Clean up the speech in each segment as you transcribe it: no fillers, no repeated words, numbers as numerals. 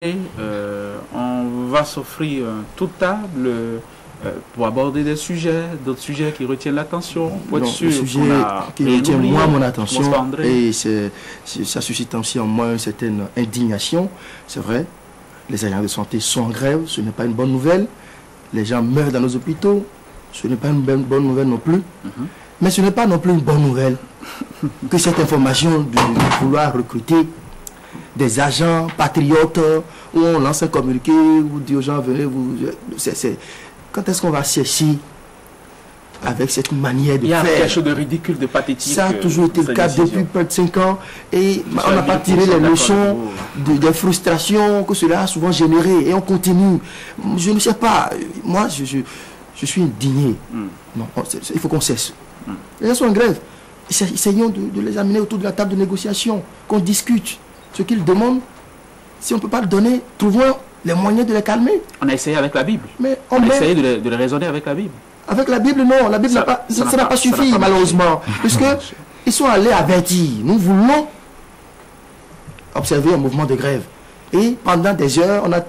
On va s'offrir toute table pour aborder des sujets, d'autres sujets qui retiennent l'attention. Le sujet qui retient moi mon attention et ça suscite aussi en moi une certaine indignation. C'est vrai, les agents de santé sont en grève, ce n'est pas une bonne nouvelle. Les gens meurent dans nos hôpitaux, ce n'est pas une bonne nouvelle non plus. Mais ce n'est pas non plus une bonne nouvelle que cette information de vouloir recruter des agents patriotes où on lance un communiqué, vous dit aux gens venez vous. Quand est-ce qu'on va cesser avec cette manière de faire? Il y a quelque chose de ridicule, de pathétique. Ça a toujours été le cas depuis près de 5 ans et on n'a pas tiré les leçons des frustrations que cela a souvent généré et on continue. Je ne sais pas, moi je suis indigné. Non, il faut qu'on cesse. Les gens sont en grève. Essayons de les amener autour de la table de négociation, qu'on discute. Ce qu'ils demandent, si on ne peut pas le donner, trouvons les moyens de les calmer. On a essayé avec la Bible. Mais on a essayé de les raisonner avec la Bible. Avec la Bible, non. La Bible n'a pas suffi, malheureusement. Puisqu'ils sont allés avertir. Nous voulons observer un mouvement de grève. Et pendant des heures, on a,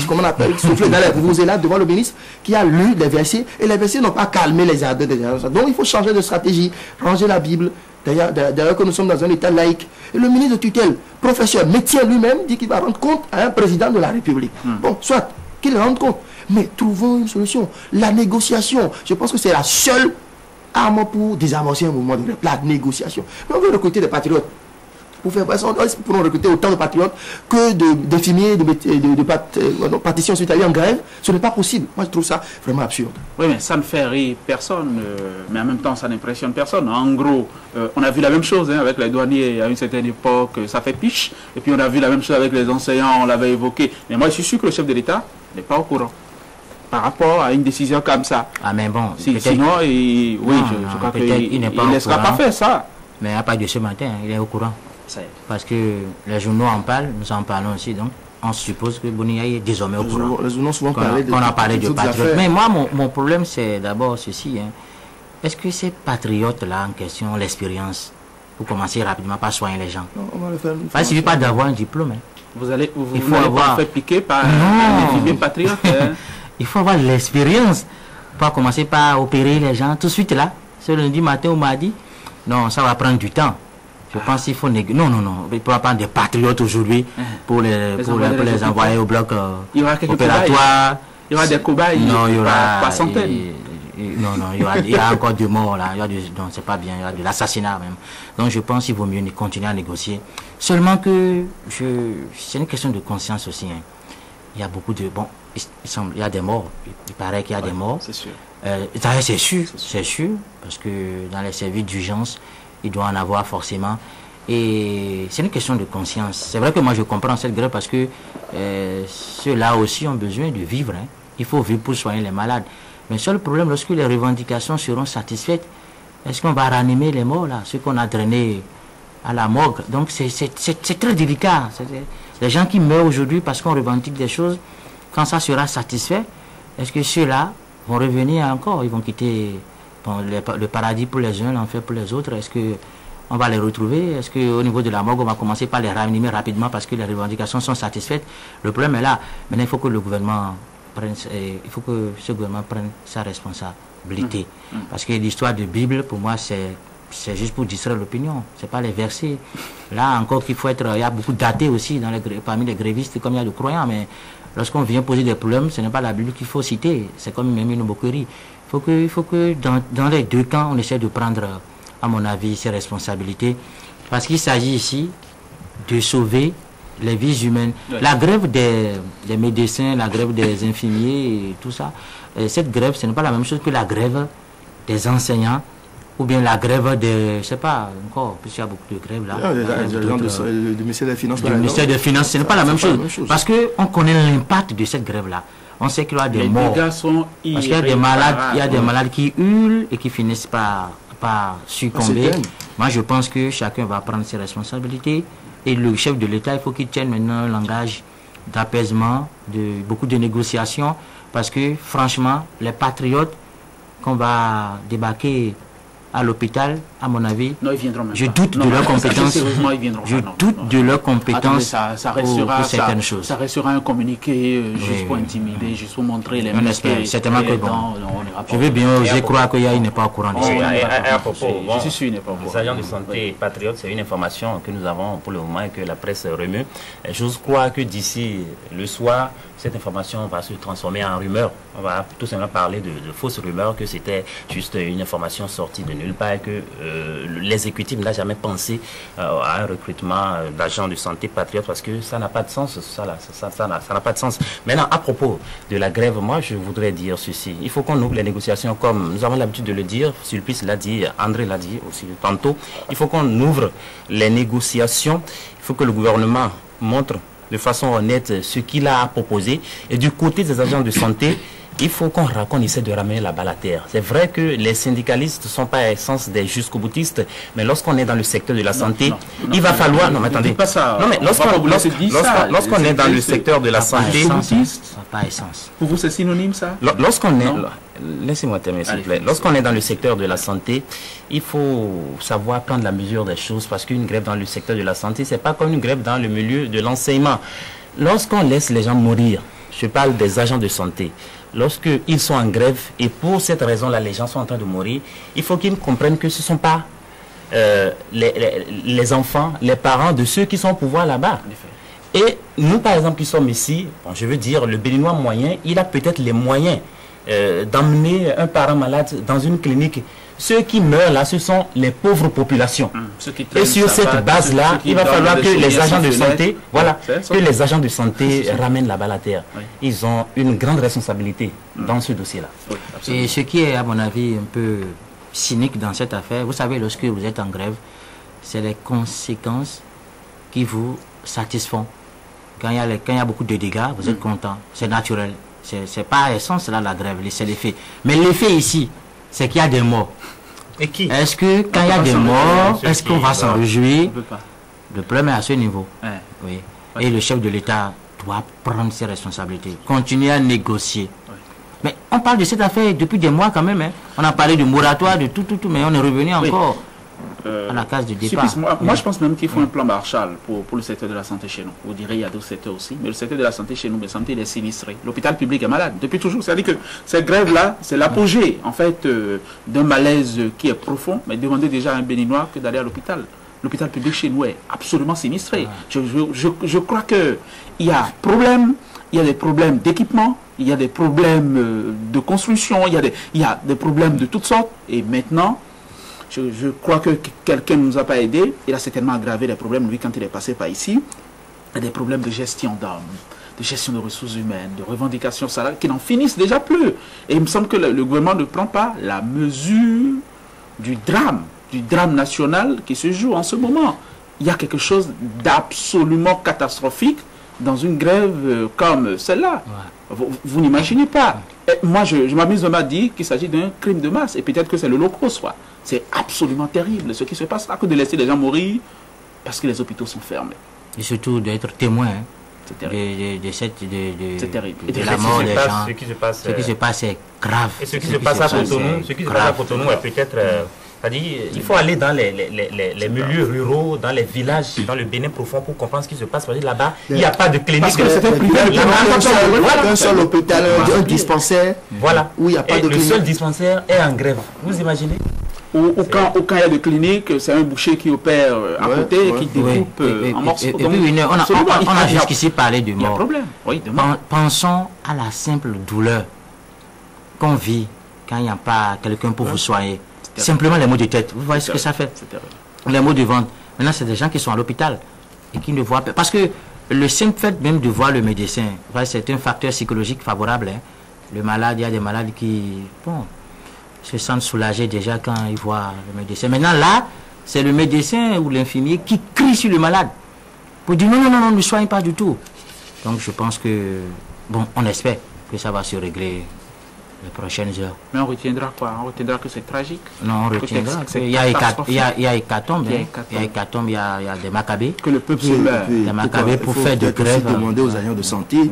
comment on appelle, soufflé dans les vuvuzela devant le ministre qui a lu les versets. Et les versets n'ont pas calmé les ardeurs des gens. Donc il faut changer de stratégie, ranger la Bible. D'ailleurs que nous sommes dans un état laïque. Et le ministre de tutelle, professeur, métier lui-même, dit qu'il va rendre compte à un président de la République. Bon, soit qu'il rende compte. Mais trouvons une solution. La négociation, je pense que c'est la seule arme pour désamorcer un mouvement de grève. La négociation. Mais on veut recruter des patriotes. Pour faire ça, on pourrait recruter autant de patriotes que d'infirmiers, de praticiens hospitaliers en grève. Ce n'est pas possible. Moi, je trouve ça vraiment absurde. Oui, mais ça ne fait rire personne, mais en même temps, ça n'impressionne personne. En gros, on a vu la même chose avec les douaniers à une certaine époque, ça fait piche. Et puis on a vu la même chose avec les enseignants, on l'avait évoqué. Mais moi, je suis sûr que le chef de l'État n'est pas au courant par rapport à une décision comme ça. Ah, mais bon, sinon, oui, je crois qu'il ne laissera pas faire ça. Mais à part de ce matin, il est au courant. Parce que les journaux en parlent, nous en parlons aussi, donc on suppose que Boniya est désormais au courant. Les journaux souvent qu'on a parlé de patriotes. Mais moi, mon problème, c'est d'abord ceci. Est-ce que ces patriotes-là en question ont l'expérience pour commencer rapidement par soigner les gens? Il ne suffit pas d'avoir un diplôme. Vous n'allez pas faire piquer par un infirmier patriote. Il faut avoir l'expérience pour commencer par opérer les gens tout de suite là. Ce lundi matin, on m'a dit, non, ça va prendre du temps. Je pense qu'il faut négocier. Non. Il ne faut pas prendre des patriotes aujourd'hui pour les envoyer au bloc opératoire. Il y aura des cobayes par centaines. Non, il y a encore du mort là. Non, c'est pas bien. Il y a de l'assassinat même. Donc je pense qu'il vaut mieux continuer à négocier. Seulement que c'est une question de conscience aussi. Il y a beaucoup de... Bon, il y a des morts. Il paraît qu'il y a des morts. C'est sûr. C'est sûr. Parce que dans les services d'urgence, il doit en avoir forcément. Et c'est une question de conscience. C'est vrai que moi je comprends cette grève parce que ceux-là aussi ont besoin de vivre. Il faut vivre pour soigner les malades. Mais le seul problème, lorsque les revendications seront satisfaites, est-ce qu'on va ranimer les morts là, ceux qu'on a drainés à la morgue? Donc c'est très délicat. Les gens qui meurent aujourd'hui parce qu'on revendique des choses, quand ça sera satisfait, est-ce que ceux-là vont revenir encore? Ils vont quitter le paradis pour les uns, l'enfer pour les autres. Est-ce qu'on va les retrouver? Est-ce qu'au niveau de la morgue, on va commencer par les ranimer rapidement parce que les revendications sont satisfaites? Le problème est là. Maintenant, il faut que le gouvernement ce gouvernement prenne sa responsabilité. Parce que l'histoire de Bible, pour moi, c'est juste pour distraire l'opinion. C'est pas les versets. Là, encore qu'il faut être... Il y a beaucoup d'athées aussi parmi les grévistes, comme il y a de croyants, mais lorsqu'on vient poser des problèmes, ce n'est pas la Bible qu'il faut citer. C'est comme même une moquerie. Il faut que dans les deux camps, on essaie de prendre, à mon avis, ses responsabilités. Parce qu'il s'agit ici de sauver les vies humaines. Oui. La grève des médecins, la grève des infirmiers, et tout ça, cette grève, ce n'est pas la même chose que la grève des enseignants, ou bien la grève de, je ne sais pas, encore, puisqu'il y a beaucoup de grèves là. Du ministère des Finances. Du ministère des Finances, ce n'est pas la même chose. Parce qu'on connaît l'impact de cette grève-là. On sait qu'il y a des morts. Parce qu'il y a des malades, qui hurlent et qui finissent par succomber. Moi, je pense que chacun va prendre ses responsabilités. Et le chef de l'État, il faut qu'il tienne maintenant un langage d'apaisement, beaucoup de négociations. Parce que, franchement, les patriotes qu'on va débarquer à l'hôpital, à mon avis, non, ils viendront même je pas. doute Non, de leurs ça, compétences. sérieusement, ils viendront Je pas, non, doute non. de leurs compétences Attendez, ça restera, pour certaines choses. Ça restera un communiqué juste Oui, pour oui. intimider, juste pour montrer les On muscles espère et certainement que les bon. dents. Non, on n'ira pas. Je veux bien Et oser à croire qu'il n'est pas au courant de Oh, ça. on Et n'ira à pas. propos, Je bon, suis sûr, il n'est pas au courant. les agents de santé patriotes, c'est une information que nous avons pour le moment et que la presse remue. Et j'ose croire que d'ici le soir, cette information va se transformer en rumeur. On va tout simplement parler de fausses rumeurs, que c'était juste une information sortie de nulle part et que l'exécutif n'a jamais pensé à un recrutement d'agents de santé patriotes parce que ça n'a pas de sens. Ça n'a pas de sens. Maintenant, à propos de la grève, moi, je voudrais dire ceci. Il faut qu'on ouvre les négociations comme nous avons l'habitude de le dire. Sulpice l'a dit, André l'a dit aussi tantôt. Il faut qu'on ouvre les négociations. Il faut que le gouvernement montre de façon honnête ce qu'il a proposé. Et du côté des agents de santé, il faut qu'on essaie de ramener la balle à terre. C'est vrai que les syndicalistes ne sont pas à essence des jusqu'au-boutistes, mais lorsqu'on est dans le secteur de la santé, il va falloir... Non, mais attendez. Pas ça. Non, mais lorsqu'on est dans le secteur de la santé... Ça n'a pas essence. Pour vous, c'est synonyme, ça? Lorsqu'on est... Non. Laissez-moi terminer, s'il vous plaît. Allez. Lorsqu'on est dans le secteur de la santé, il faut savoir prendre la mesure des choses parce qu'une grève dans le secteur de la santé, c'est pas comme une grève dans le milieu de l'enseignement. Lorsqu'on laisse les gens mourir, je parle des agents de santé, lorsqu'ils sont en grève et pour cette raison-là, les gens sont en train de mourir, il faut qu'ils comprennent que ce ne sont pas les enfants, les parents de ceux qui sont au pouvoir là-bas. Et nous, par exemple, qui sommes ici, bon, je veux dire, le Béninois moyen, il a peut-être les moyens d'emmener un parent malade dans une clinique. Ceux qui meurent là, ce sont les pauvres populations. Et sur cette base-là, il va falloir que les agents de santé, voilà, que les agents de santé ramènent la balle à terre. Oui. Ils ont une grande responsabilité dans ce dossier-là. Oui, absolument. Et ce qui est, à mon avis, un peu cynique dans cette affaire, vous savez, lorsque vous êtes en grève, c'est les conséquences qui vous satisfont. Quand il y a beaucoup de dégâts, vous êtes content. C'est naturel. C'est pas à essence là la grève, c'est l'effet. Mais l'effet ici, c'est qu'il y a des morts. Et qui? Est-ce que quand il y a des morts, est-ce qu'on va s'en On réjouir? ne peut pas. Le problème est à ce niveau. Ouais. Oui. Ouais. Et le chef de l'État doit prendre ses responsabilités, continuer à négocier. Ouais. Mais on parle de cette affaire depuis des mois quand même. Hein. On a parlé de moratoire, de tout, mais on est revenu Oui. encore à la case du départ. Sulpice, moi, je pense même qu'il faut un plan Marshall pour le secteur de la santé chez nous. Vous direz, il y a d'autres secteurs aussi, mais le secteur de la santé chez nous, mais santé, il est sinistré. L'hôpital public est malade depuis toujours. C'est-à-dire que cette grève-là, c'est l'apogée, en fait, d'un malaise qui est profond. Mais demandez déjà à un Béninois que d'aller à l'hôpital. L'hôpital public chez nous est absolument sinistré. Je crois qu'il y a problème. Il y a des problèmes d'équipement, il y a des problèmes de construction, il y a des problèmes de toutes sortes. Et maintenant, je crois que quelqu'un ne nous a pas aidés. Il a certainement aggravé les problèmes, lui, quand il est passé par ici. Il y a des problèmes de gestion d'hommes, de gestion de ressources humaines, de revendications salariales qui n'en finissent déjà plus. Et il me semble que le gouvernement ne prend pas la mesure du drame national qui se joue en ce moment. Il y a quelque chose d'absolument catastrophique dans une grève comme celle-là. Ouais. Vous n'imaginez pas. Et moi, je m'amuse à dire qu'il s'agit d'un crime de masse. Et peut-être que c'est le loco, soit. C'est absolument terrible ce qui se passe là, que de laisser les gens mourir parce que les hôpitaux sont fermés. Et surtout d'être témoin C'est terrible. de terrible. de la mort des gens. Ce qui se passe, Ce qui se passe est grave. et ce qui se passe à Cotonou, est peut-être... c'est-à-dire, il faut aller dans les milieux ruraux, dans les villages, dans le Bénin profond pour comprendre ce qui se passe. Parce que là-bas, il n'y a pas de clinique. Parce que c'était privé. Un seul hôpital, un dispensaire. Voilà. Où il n'y a pas Et de le clinique. seul dispensaire est en grève. Vous imaginez? Ou quand il y a de cliniques, c'est un boucher qui opère à Ouais, côté et ouais. qui découpe en morceaux. Et Donc, puis, on absolument, a il y a- jusqu'ici parlé de il y a un mort. problème. Oui, de mort. Pensons à la simple douleur qu'on vit quand il n'y a pas quelqu'un pour vous soigner. terrible. Simplement les maux de tête. Vous voyez ce que ça fait? C'est terrible. Les maux de ventre. Maintenant, c'est des gens qui sont à l'hôpital et qui ne voient pas. Parce que le simple fait même de voir le médecin, c'est un facteur psychologique favorable. Hein. Le malade, il y a des malades qui se sentent soulagés déjà quand ils voient le médecin. Maintenant, là, c'est le médecin ou l'infirmier qui crie sur le malade pour dire non, ne soigne pas du tout. Donc, je pense que, on espère que ça va se régler les prochaines heures. Mais on retiendra quoi? On retiendra que c'est tragique? Non, on retiendra. Il y a hécatombe, il y a hécatombe, il y a des macabées. Que le peuple se meurt. Des macabées pour faire de grève. Demander aux agents de santé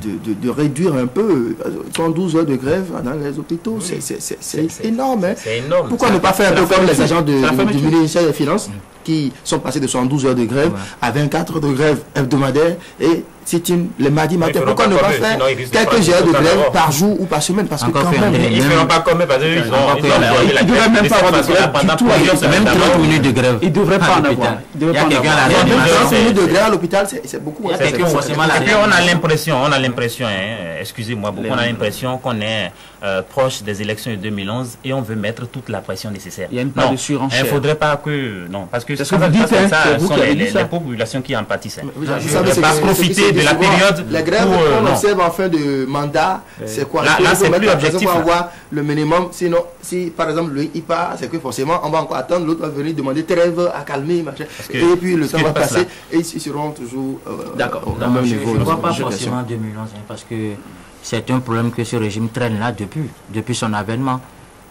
de réduire un peu. 112 heures de grève dans les hôpitaux, c'est énorme. Hein. C'est énorme. Pourquoi ne pas faire un peu comme les agents du ministère des Finances qui sont passés de 112 heures de grève à 24 heures de grève hebdomadaire et sit-in les mardis matin? Pourquoi ne pas faire quelques heures de grève par jour ou par semaine? Parce que quand même... Ils ne feront pas comme parce qu'ils ne devraient même pas avoir de grève pendant du tout. plusieurs semaines. Même 30 minutes de grève. Ils ne devraient pas en avoir. Il y a quelqu'un à la réanimation. 30 minutes de grève à l'hôpital, c'est beaucoup. Il y a quelqu'un forcément à la Et puis réanimation. on a l'impression, excusez-moi beaucoup, on a l'impression qu'on est proche des élections de 2011 et on veut mettre toute la pression nécessaire. Il y a une part de surenchère. Il ne faudrait pas que... Non, parce que ce que vous dites, ce sont les populations qui en pâtissent. Vous savez, pas profiter de la période... La grève qu'on observe en fin de mandat, c'est quoi? Là, c'est plus objectif. On va avoir le minimum. Sinon, si par exemple lui il part, c'est que forcément on va encore attendre, l'autre va venir demander trêve à calmer, machin. Et puis le temps va passer et ils seront toujours d'accord. au même niveau. Je ne vois pas forcément 2011 parce que c'est un problème que ce régime traîne là depuis son avènement.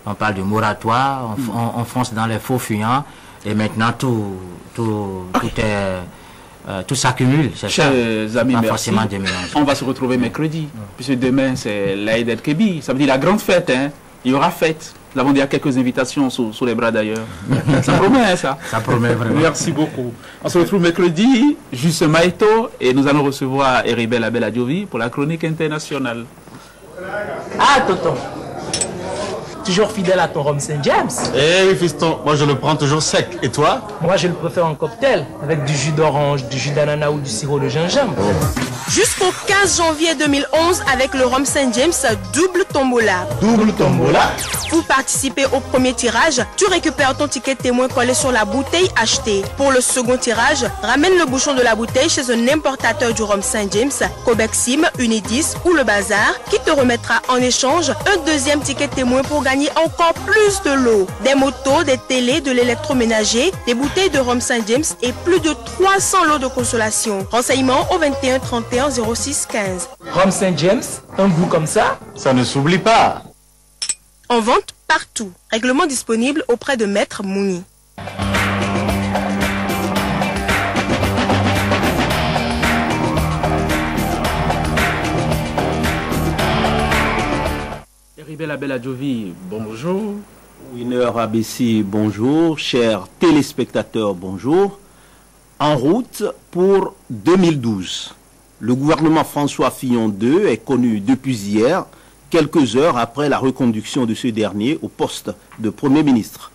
On parle de moratoire, on fonce dans les faux fuyants et maintenant tout s'accumule. Chers amis, merci. On va se retrouver mercredi, puisque demain c'est l'Aïd el-Kébi, ça veut dire la grande fête. Hein. Il y aura fête. Nous avons déjà quelques invitations sous les bras d'ailleurs. Ça promet, hein, ça. Ça promet vraiment. Merci beaucoup. On se retrouve mercredi, juste Maïto, et nous allons recevoir Heribel Abel Adjovi pour la chronique internationale. Ah, tonton. Toujours fidèle à ton rhum Saint James. Eh oui, fiston, moi je le prends toujours sec. Et toi? Moi, je le préfère en cocktail, avec du jus d'orange, du jus d'ananas ou du sirop de gingembre. Jusqu'au 15 janvier 2011, avec le rhum Saint James, double tombola. Double tombola? Pour participer au premier tirage, tu récupères ton ticket témoin collé sur la bouteille achetée. Pour le second tirage, ramène le bouchon de la bouteille chez un importateur du rhum Saint James, Cobexim, Unidis ou le Bazar, qui te remettra en échange un deuxième ticket témoin pour gagner encore plus de lots. Des motos, des télés, de l'électroménager, des bouteilles de rhum Saint James et plus de 300 lots de consolation. Renseignements au 21 31 06 15. Rhum Saint James, un goût comme ça? Ça ne s'oublie pas. En vente partout. Règlement disponible auprès de Maître Mouni. Heribel Abel Adjovi, bonjour. Winner ABC, bonjour. Chers téléspectateurs, bonjour. En route pour 2012. Le gouvernement François Fillon II est connu depuis hier, quelques heures après la reconduction de ce dernier au poste de Premier ministre.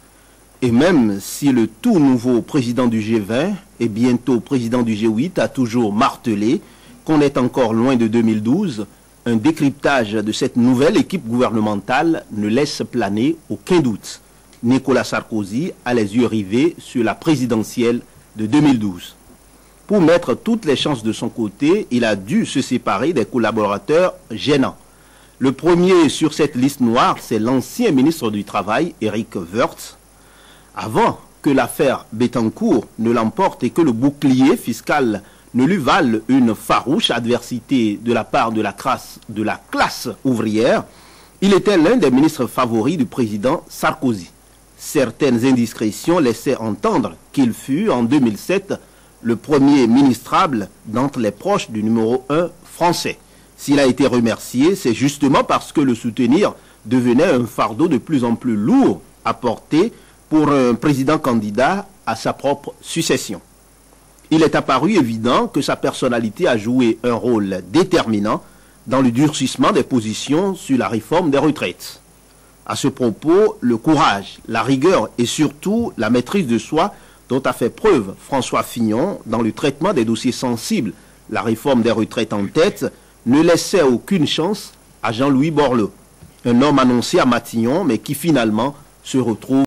Et même si le tout nouveau président du G20 et bientôt président du G8 a toujours martelé qu'on est encore loin de 2012, un décryptage de cette nouvelle équipe gouvernementale ne laisse planer aucun doute. Nicolas Sarkozy a les yeux rivés sur la présidentielle de 2012. Pour mettre toutes les chances de son côté, il a dû se séparer des collaborateurs gênants. Le premier sur cette liste noire, c'est l'ancien ministre du Travail, Éric Woerth. Avant que l'affaire Bettencourt ne l'emporte et que le bouclier fiscal ne lui vale une farouche adversité de la part de la classe ouvrière, il était l'un des ministres favoris du président Sarkozy. Certaines indiscrétions laissaient entendre qu'il fut, en 2007, le premier ministrable d'entre les proches du numéro 1 français. S'il a été remercié, c'est justement parce que le soutenir devenait un fardeau de plus en plus lourd à porter pour un président candidat à sa propre succession. Il est apparu évident que sa personnalité a joué un rôle déterminant dans le durcissement des positions sur la réforme des retraites. À ce propos, le courage, la rigueur et surtout la maîtrise de soi dont a fait preuve François Fillon dans le traitement des dossiers sensibles, la réforme des retraites en tête, ne laissait aucune chance à Jean-Louis Borloo, un homme annoncé à Matignon mais qui finalement se retrouve